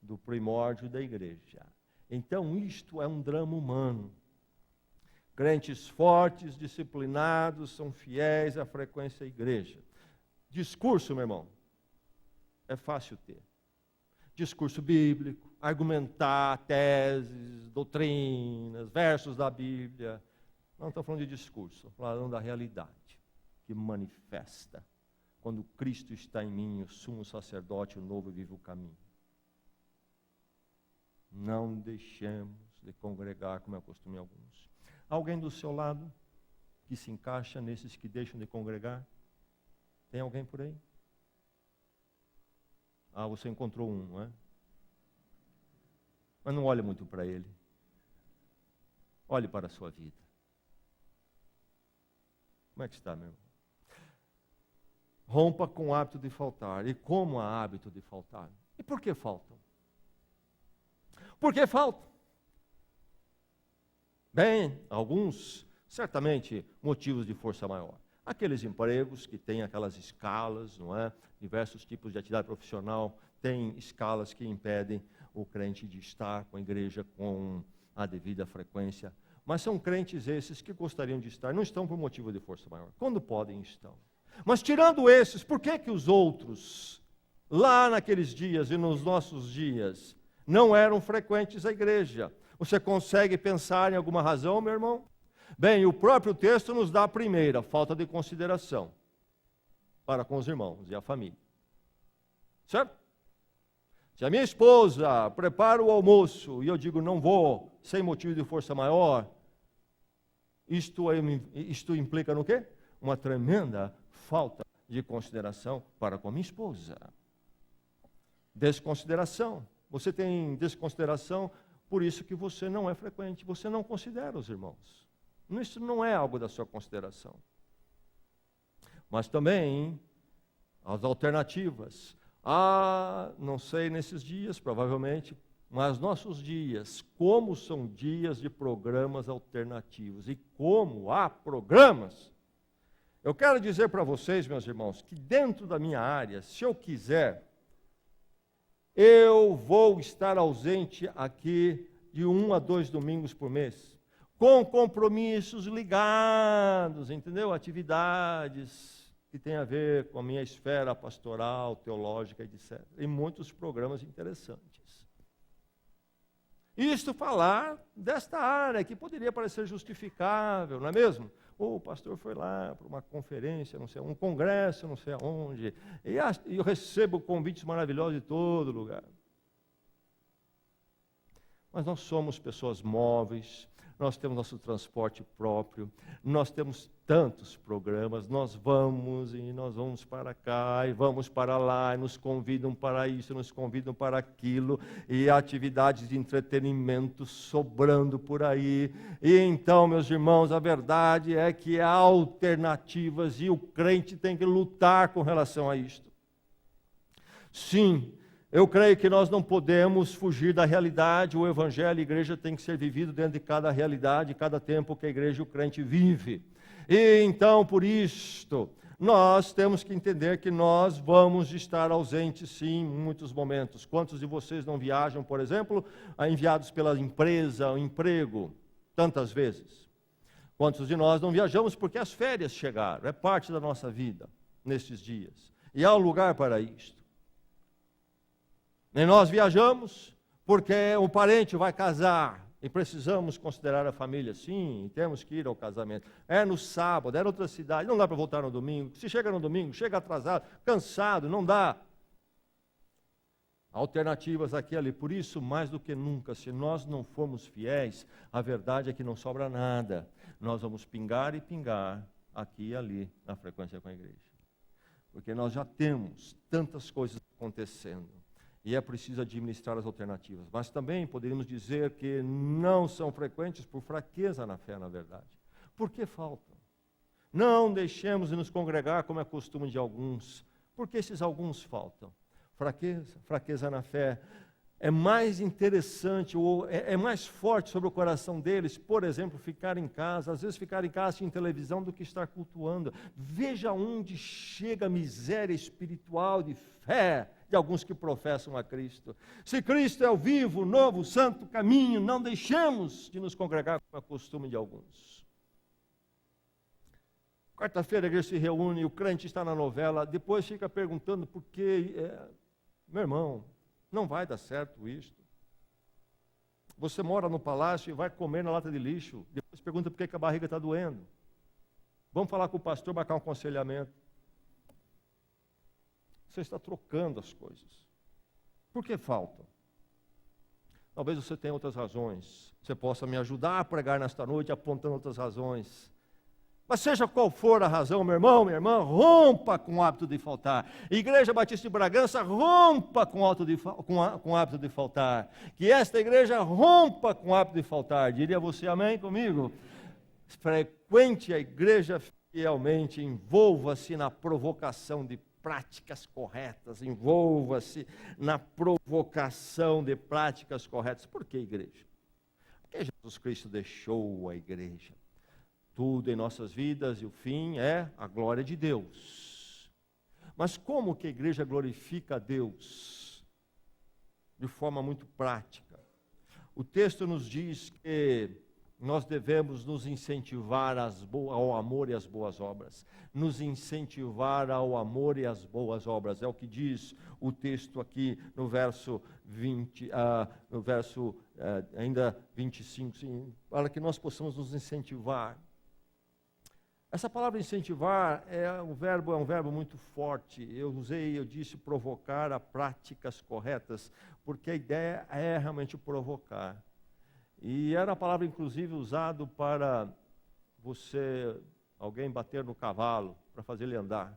do primórdio da igreja. Então, isto é um drama humano. Crentes fortes, disciplinados, são fiéis à frequência à igreja. Discurso, meu irmão, é fácil ter. discurso bíblico, argumentar teses, doutrinas, versos da Bíblia. Não estou falando de discurso, estou falando da realidade que manifesta quando Cristo está em mim, o sumo sacerdote, o novo e vivo caminho. Não deixemos de congregar, como é o costume em alguns. Alguém do seu lado que se encaixa nesses que deixam de congregar? Tem alguém por aí? Ah, você encontrou um, não é? Mas não olhe muito para ele. Olhe para a sua vida. Como é que está, meu irmão? Rompa com o hábito de faltar. E como há hábito de faltar? E por que faltam? Por que faltam? Bem, alguns, certamente, motivos de força maior. Aqueles empregos que têm aquelas escalas, não é? Diversos tipos de atividade profissional têm escalas que impedem o crente de estar com a igreja com a devida frequência. Mas são crentes esses que gostariam de estar, não estão por motivo de força maior. Quando podem, estão. Mas tirando esses, por que os outros, lá naqueles dias e nos nossos dias, não eram frequentes à igreja? Você consegue pensar em alguma razão, meu irmão? Bem, o próprio texto nos dá a primeira, falta de consideração para com os irmãos e a família. Certo? Se a minha esposa prepara o almoço e eu digo não vou, sem motivo de força maior, isto implica no quê? Uma tremenda falta de consideração para com a minha esposa. Desconsideração. Você tem desconsideração, por isso que você não é frequente, você não considera os irmãos. Isso não é algo da sua consideração. Mas também as alternativas. Não sei nesses dias, provavelmente, mas nossos dias, como são dias de programas alternativos e como há programas. Eu quero dizer para vocês, meus irmãos, que dentro da minha área, se eu quiser, eu vou estar ausente aqui de 1 a 2 domingos por mês, com compromissos ligados, entendeu? Atividades que têm a ver com a minha esfera pastoral, teológica, etc. E muitos programas interessantes. Isto falar desta área que poderia parecer justificável, não é mesmo? O pastor foi lá para uma conferência, não sei, um congresso, não sei aonde, e eu recebo convites maravilhosos de todo lugar. Mas nós somos pessoas móveis, nós temos nosso transporte próprio, nós temos tantos programas, nós vamos para cá, e vamos para lá, e nos convidam para isso, nos convidam para aquilo, e atividades de entretenimento sobrando por aí. E então, meus irmãos, a verdade é que há alternativas, e o crente tem que lutar com relação a isto. Sim, eu creio que nós não podemos fugir da realidade, o evangelho, a igreja tem que ser vivido dentro de cada realidade, cada tempo que a igreja e o crente vive. E então, por isto, nós temos que entender que nós vamos estar ausentes, sim, em muitos momentos. Quantos de vocês não viajam, por exemplo, enviados pela empresa, o emprego, tantas vezes? Quantos de nós não viajamos porque as férias chegaram? É parte da nossa vida, nestes dias. E há um lugar para isto. E nós viajamos porque um parente vai casar e precisamos considerar a família. Sim, temos que ir ao casamento. É no sábado, é em outra cidade, não dá para voltar no domingo. Se chega no domingo, chega atrasado, cansado, não dá. Alternativas aqui e ali. Por isso, mais do que nunca, se nós não formos fiéis, a verdade é que não sobra nada. Nós vamos pingar e pingar aqui e ali na frequência com a igreja. Porque nós já temos tantas coisas acontecendo. E é preciso administrar as alternativas. Mas também poderíamos dizer que não são frequentes por fraqueza na fé, na verdade. Por que faltam? Não deixemos de nos congregar como é costume de alguns. Por que esses alguns faltam? Fraqueza na fé. É mais interessante, ou é mais forte sobre o coração deles, por exemplo, ficar em casa. Às vezes ficar em casa assistindo televisão do que estar cultuando. Veja onde chega a miséria espiritual de fé de alguns que professam a Cristo. Se Cristo é o vivo, novo, santo caminho, não deixemos de nos congregar como é costume de alguns. Quarta-feira a igreja se reúne, o crente está na novela, depois fica perguntando por que, meu irmão, Não vai dar certo isto. Você mora no palácio e vai comer na lata de lixo. Depois pergunta por que a barriga está doendo. Vamos falar com o pastor, marcar um aconselhamento. Você está trocando as coisas. Por que faltam? Talvez você tenha outras razões. Você possa me ajudar a pregar nesta noite apontando outras razões. Mas seja qual for a razão, meu irmão, minha irmã, rompa com o hábito de faltar. Igreja Batista de Bragança, rompa com o hábito de faltar. Que esta igreja rompa com o hábito de faltar. Diria você amém comigo? Frequente a igreja fielmente, envolva-se na provocação de práticas corretas, envolva-se na provocação de práticas corretas. Por que igreja? Porque Jesus Cristo deixou a igreja. Tudo em nossas vidas e o fim é a glória de Deus. Mas como que a igreja glorifica a Deus? De forma muito prática. O texto nos diz que nós devemos nos incentivar ao amor e às boas obras. Nos incentivar ao amor e às boas obras. É o que diz o texto aqui no verso 20, no verso ainda 25, sim, para que nós possamos nos incentivar. Essa palavra incentivar é um verbo muito forte. Eu disse provocar a práticas corretas, porque a ideia é realmente provocar. E era a palavra inclusive usada para alguém bater no cavalo, para fazer ele andar.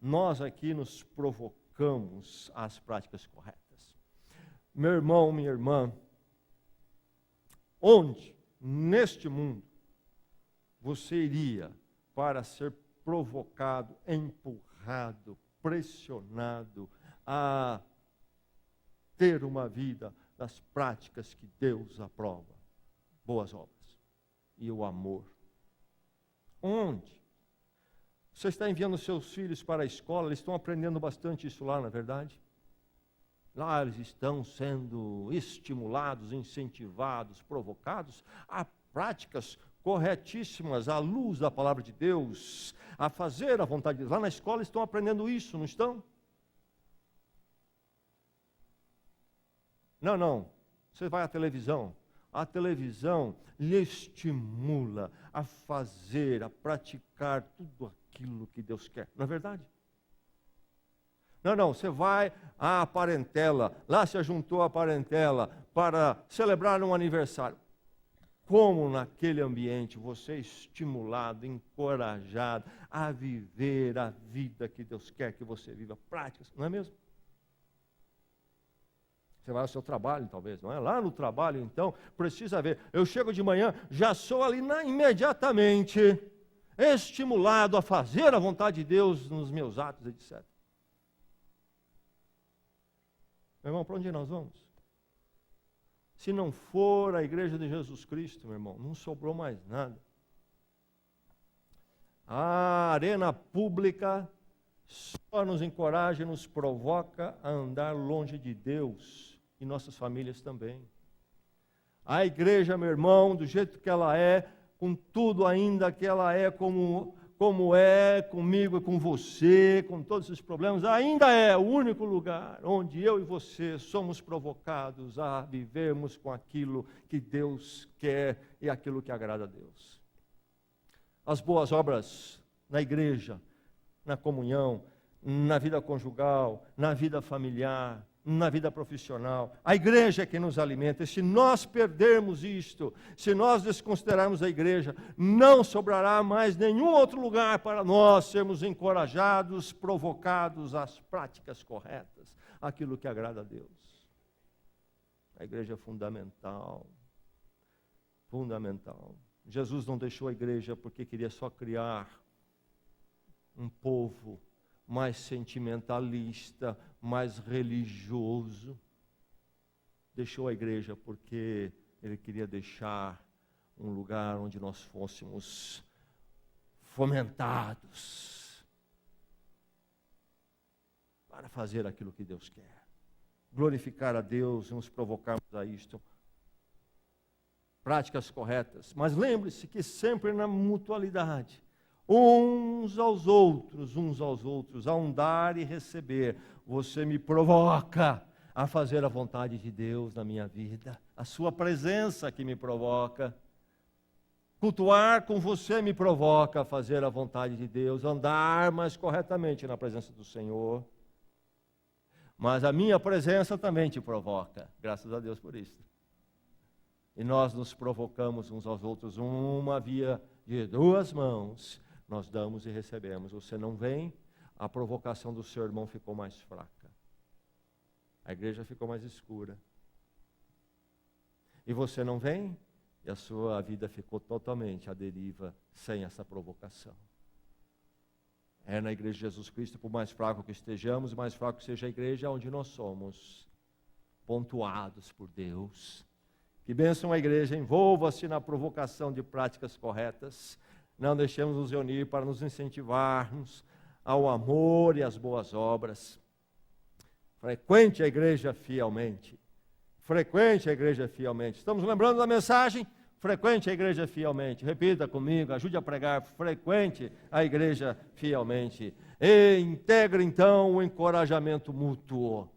Nós aqui nos provocamos às práticas corretas. Meu irmão, minha irmã, onde neste mundo você iria para ser provocado, empurrado, pressionado a ter uma vida das práticas que Deus aprova? Boas obras e o amor. Onde? Você está enviando seus filhos para a escola, eles estão aprendendo bastante isso lá, não é verdade? Lá eles estão sendo estimulados, incentivados, provocados a práticas corretíssimas, à luz da palavra de Deus, a fazer a vontade de Deus. Lá na escola estão aprendendo isso, não estão? Não. Você vai à televisão. A televisão lhe estimula a fazer, a praticar tudo aquilo que Deus quer. Não é verdade? Não. Você vai à parentela. Lá se juntou a parentela para celebrar um aniversário. Como naquele ambiente você é estimulado, encorajado a viver a vida que Deus quer que você viva, práticas, não é mesmo? Você vai ao seu trabalho, talvez, não é? Lá no trabalho, então, precisa ver. Eu chego de manhã, já sou ali imediatamente estimulado a fazer a vontade de Deus nos meus atos, etc. Meu irmão, para onde nós vamos? Se não for a igreja de Jesus Cristo, meu irmão, não sobrou mais nada. A arena pública só nos encoraja e nos provoca a andar longe de Deus e nossas famílias também. A igreja, meu irmão, do jeito que ela é, com tudo ainda que ela é como é comigo e com você, com todos esses problemas, ainda é o único lugar onde eu e você somos provocados a vivermos com aquilo que Deus quer e aquilo que agrada a Deus. As boas obras na igreja, na comunhão, na vida conjugal, na vida familiar, na vida profissional. A igreja é quem nos alimenta. E se nós perdermos isto, se nós desconsiderarmos a igreja, não sobrará mais nenhum outro lugar para nós sermos encorajados, provocados às práticas corretas, aquilo que agrada a Deus. A igreja é fundamental. Fundamental. Jesus não deixou a igreja porque queria só criar um povo mais sentimentalista, mais religioso. Deixou a igreja porque ele queria deixar um lugar onde nós fôssemos fomentados para fazer aquilo que Deus quer. Glorificar a Deus, nos provocarmos a isto. Práticas corretas. Mas lembre-se que sempre na mutualidade. Uns aos outros, a um dar e receber. Você me provoca a fazer a vontade de Deus na minha vida. A sua presença que me provoca. Cultuar com você me provoca a fazer a vontade de Deus, andar mais corretamente na presença do Senhor. Mas a minha presença também te provoca, graças a Deus por isso. E nós nos provocamos uns aos outros, uma via de duas mãos, nós damos e recebemos. Você não vem, a provocação do seu irmão ficou mais fraca. A igreja ficou mais escura. E você não vem, e a sua vida ficou totalmente à deriva, sem essa provocação. É na igreja de Jesus Cristo, por mais fraco que estejamos, mais fraco seja a igreja, onde nós somos pontuados por Deus. Que bênção a igreja, envolva-se na provocação de práticas corretas. Não deixemos nos reunir para nos incentivarmos ao amor e às boas obras. Frequente a igreja fielmente. Frequente a igreja fielmente. Estamos lembrando da mensagem? Frequente a igreja fielmente. Repita comigo, ajude a pregar. Frequente a igreja fielmente. E integre então o encorajamento mútuo.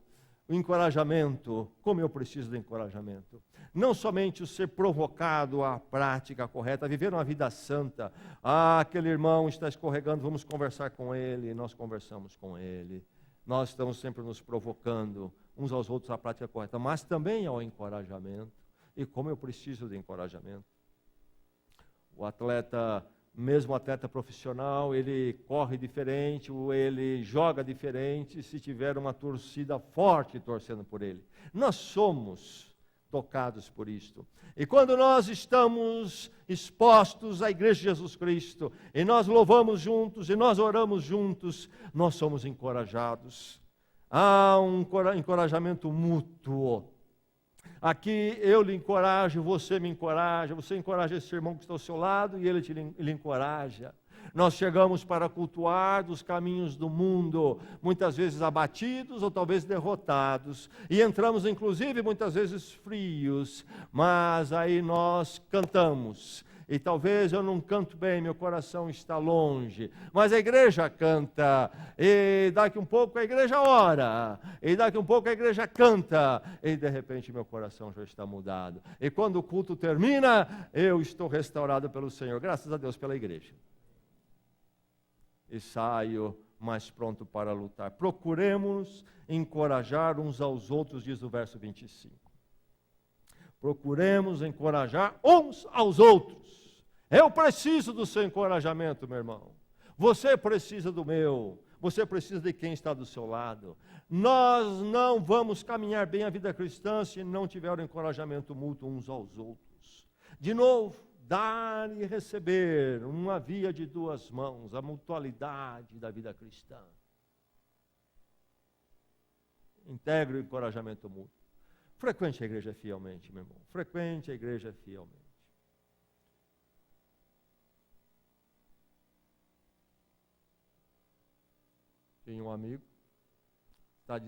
O encorajamento, como eu preciso de encorajamento. Não somente o ser provocado à prática correta, a viver uma vida santa. Aquele irmão está escorregando, vamos conversar com ele. Nós conversamos com ele. Nós estamos sempre nos provocando uns aos outros à prática correta, mas também ao encorajamento. E como eu preciso de encorajamento. O atleta, mesmo atleta profissional, ele corre diferente, ou ele joga diferente, se tiver uma torcida forte torcendo por ele. Nós somos tocados por isto. E quando nós estamos expostos à igreja de Jesus Cristo, e nós louvamos juntos, e nós oramos juntos, nós somos encorajados. Há um encorajamento mútuo. Aqui eu lhe encorajo, você me encoraja, você encoraja esse irmão que está ao seu lado e ele lhe encoraja. Nós chegamos para cultuar dos caminhos do mundo, muitas vezes abatidos ou talvez derrotados, e entramos inclusive muitas vezes frios, mas aí nós cantamos. E talvez eu não canto bem, meu coração está longe. Mas a igreja canta. E daqui um pouco a igreja ora. E daqui um pouco a igreja canta. E de repente meu coração já está mudado. E quando o culto termina, eu estou restaurado pelo Senhor. Graças a Deus pela igreja. E saio mais pronto para lutar. Procuremos encorajar uns aos outros, diz o verso 25. Procuremos encorajar uns aos outros. Eu preciso do seu encorajamento, meu irmão. Você precisa do meu. Você precisa de quem está do seu lado. Nós não vamos caminhar bem a vida cristã se não tiver o encorajamento mútuo uns aos outros. De novo, dar e receber, uma via de duas mãos, a mutualidade da vida cristã. Integre o encorajamento mútuo. Frequente a igreja fielmente, meu irmão. Frequente a igreja fielmente. Tinha um amigo,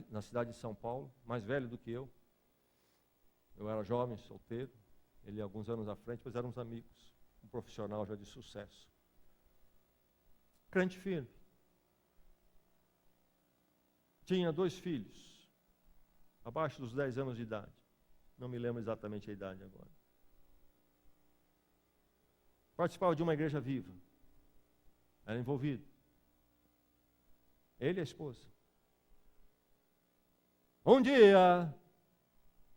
na cidade de São Paulo, mais velho do que eu. Eu era jovem, solteiro, ele alguns anos à frente, mas éramos amigos. Um profissional já de sucesso. Crente firme. Tinha 2 filhos, abaixo dos 10 anos de idade. Não me lembro exatamente a idade agora. Participava de uma igreja viva. Era envolvido. Ele e a esposa. Um dia,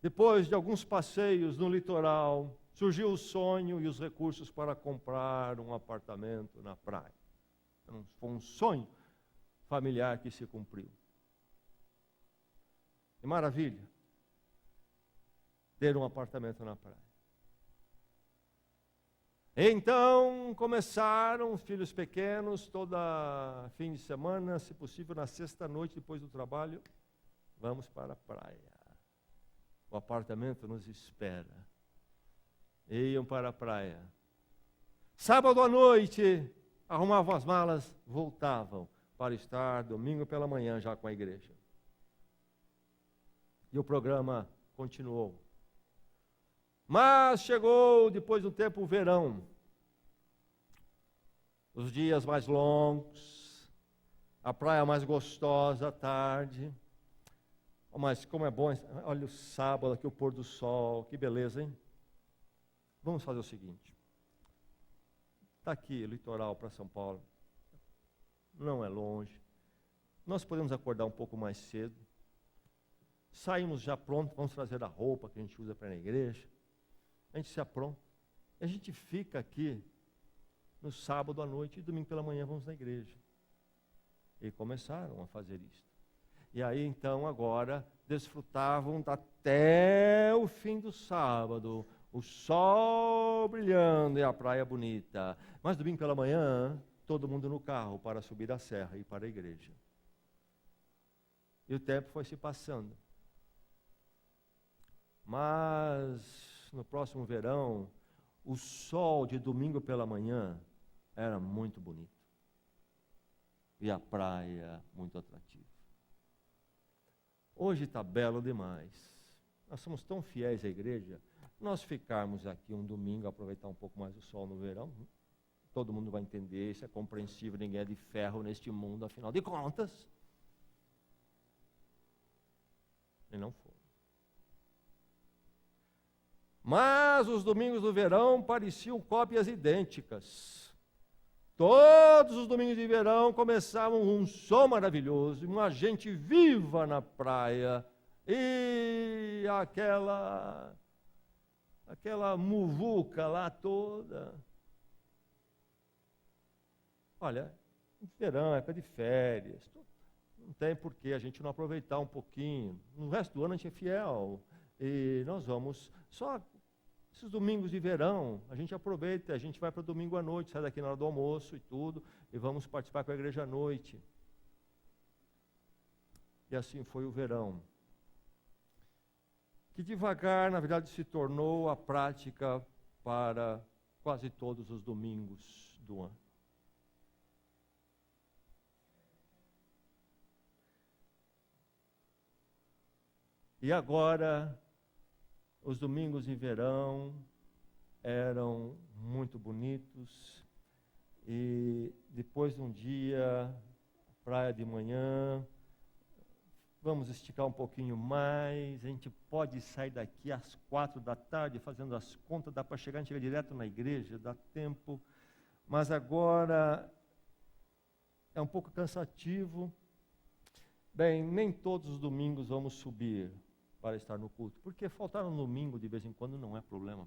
depois de alguns passeios no litoral, surgiu o sonho e os recursos para comprar um apartamento na praia. Foi um sonho familiar que se cumpriu. Que maravilha, ter um apartamento na praia. Então começaram os filhos pequenos, toda fim de semana, se possível na sexta-noite depois do trabalho, vamos para a praia. O apartamento nos espera. Iam para a praia. Sábado à noite, arrumavam as malas, voltavam para estar domingo pela manhã já com a igreja. E o programa continuou. Mas chegou, depois de um tempo, o verão. Os dias mais longos, a praia mais gostosa à tarde. Mas como é bom, olha o sábado aqui, o pôr do sol, que beleza, hein? Vamos fazer o seguinte. Está aqui, litoral para São Paulo. Não é longe. Nós podemos acordar um pouco mais cedo. Saímos já pronto, vamos trazer a roupa que a gente usa para ir na igreja. A gente se apronta. A gente fica aqui no sábado à noite e domingo pela manhã vamos na igreja. E começaram a fazer isso. E aí então agora desfrutavam até o fim do sábado, o sol brilhando e a praia bonita. Mas domingo pela manhã, todo mundo no carro para subir a serra e ir para a igreja. E o tempo foi se passando. Mas no próximo verão, o sol de domingo pela manhã era muito bonito. E a praia muito atrativa. Hoje está belo demais. Nós somos tão fiéis à igreja, nós ficarmos aqui um domingo, aproveitar um pouco mais o sol no verão, todo mundo vai entender, isso é compreensível, ninguém é de ferro neste mundo, afinal de contas. E não foi. Mas os domingos do verão pareciam cópias idênticas. Todos os domingos de verão começavam um sol maravilhoso, uma gente viva na praia, e aquela muvuca lá toda. Olha, verão, época de férias, não tem por que a gente não aproveitar um pouquinho. No resto do ano a gente é fiel, e nós vamos só... Esses domingos de verão, a gente aproveita, a gente vai para o domingo à noite, sai daqui na hora do almoço e tudo, e vamos participar com a igreja à noite. E assim foi o verão. Que devagar, na verdade, se tornou a prática para quase todos os domingos do ano. E agora... Os domingos de verão eram muito bonitos, e depois de um dia, praia de manhã, vamos esticar um pouquinho mais, a gente pode sair daqui às 4 da tarde, fazendo as contas, dá para chegar, a gente chega direto na igreja, dá tempo, mas agora é um pouco cansativo. Bem, nem todos os domingos vamos subir para estar no culto, porque faltar um domingo de vez em quando não é problema.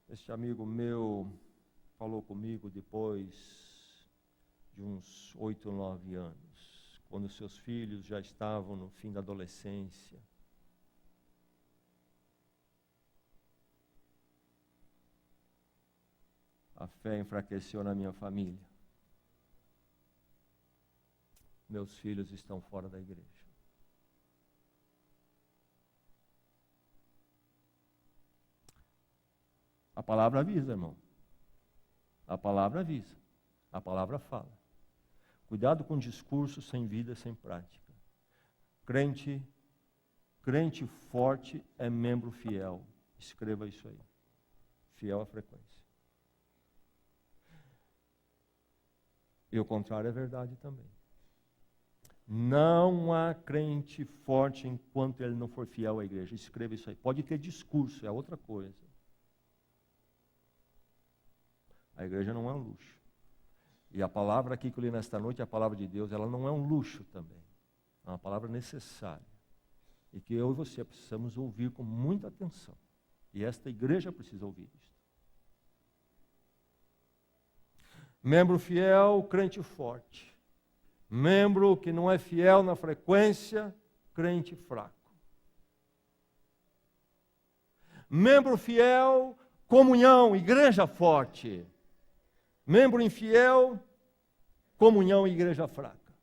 Este amigo meu falou comigo depois de uns 8 ou 9 anos, quando seus filhos já estavam no fim da adolescência. A fé enfraqueceu na minha família. Meus filhos estão fora da igreja. A palavra avisa, irmão. A palavra avisa. A palavra fala. Cuidado com discurso sem vida, sem prática. Crente forte é membro fiel. Escreva isso aí. Fiel à frequência. E o contrário é verdade também. Não há crente forte enquanto ele não for fiel à igreja. Escreva isso aí. Pode ter discurso, é outra coisa. A igreja não é um luxo. E a palavra aqui que eu li nesta noite, a palavra de Deus, ela não é um luxo também. É uma palavra necessária. E que eu e você precisamos ouvir com muita atenção. E esta igreja precisa ouvir isso. Membro fiel, crente forte. Membro que não é fiel na frequência, crente fraco. Membro fiel, comunhão, igreja forte. Membro infiel, comunhão, igreja fraca.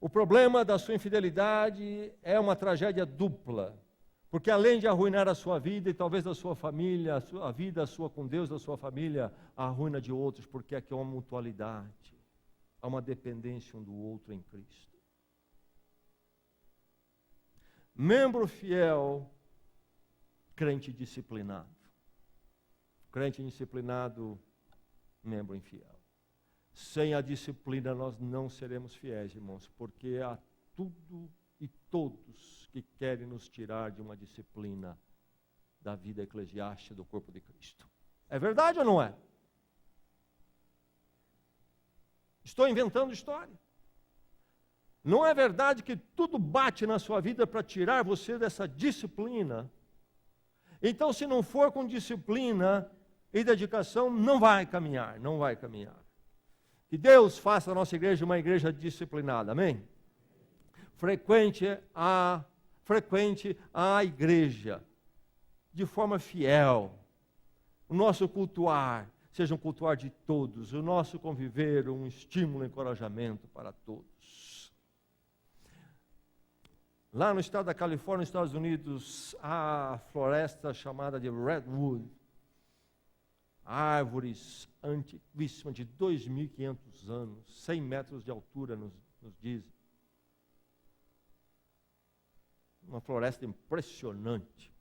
O problema da sua infidelidade é uma tragédia dupla. Porque além de arruinar a sua vida e talvez da sua família, a vida sua com Deus, da sua família, a ruína de outros, porque aqui há uma mutualidade, há uma dependência um do outro em Cristo. Membro fiel, crente disciplinado. Crente disciplinado membro infiel. Sem a disciplina nós não seremos fiéis, irmãos, porque há tudo e todos que querem nos tirar de uma disciplina da vida eclesiástica do corpo de Cristo. É verdade ou não é? Estou inventando história. Não é verdade que tudo bate na sua vida para tirar você dessa disciplina? Então, se não for com disciplina e dedicação, não vai caminhar, não vai caminhar. Que Deus faça a nossa igreja uma igreja disciplinada, amém? Frequente a igreja, de forma fiel. O nosso cultuar seja um cultuar de todos, o nosso conviver um estímulo, um encorajamento para todos. Lá no estado da Califórnia, nos Estados Unidos, há a floresta chamada de Redwood. Árvores antiquíssimas, de 2.500 anos, 100 metros de altura, nos dizem. Uma floresta impressionante.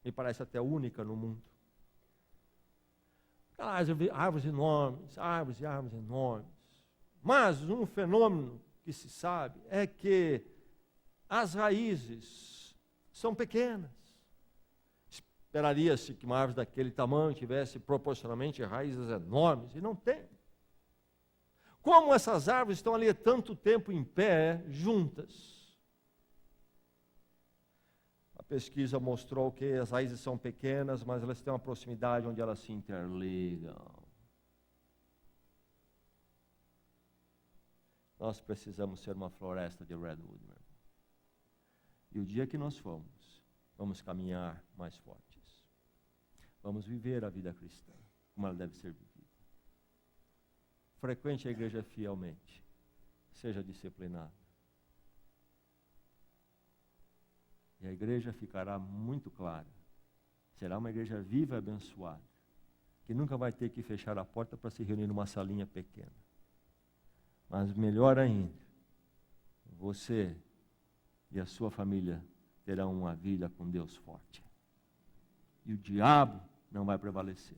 Me parece até única no mundo. Árvores enormes, árvores e árvores enormes. Mas um fenômeno que se sabe é que as raízes são pequenas. Esperaria-se que uma árvore daquele tamanho tivesse proporcionalmente raízes enormes, e não tem. Como essas árvores estão ali há tanto tempo em pé, juntas? A pesquisa mostrou que as raízes são pequenas, mas elas têm uma proximidade onde elas se interligam. Nós precisamos ser uma floresta de Redwood, meu irmão. E o dia que nós formos, vamos caminhar mais fortes. Vamos viver a vida cristã, como ela deve ser vivida. Frequente a igreja fielmente. Seja disciplinado. E a igreja ficará muito clara. Será uma igreja viva e abençoada, que nunca vai ter que fechar a porta para se reunir numa salinha pequena. Mas melhor ainda, você e a sua família terão uma vida com Deus forte. E o diabo não vai prevalecer.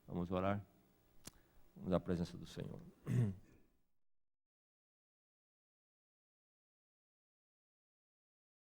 Vamos orar? Vamos à presença do Senhor.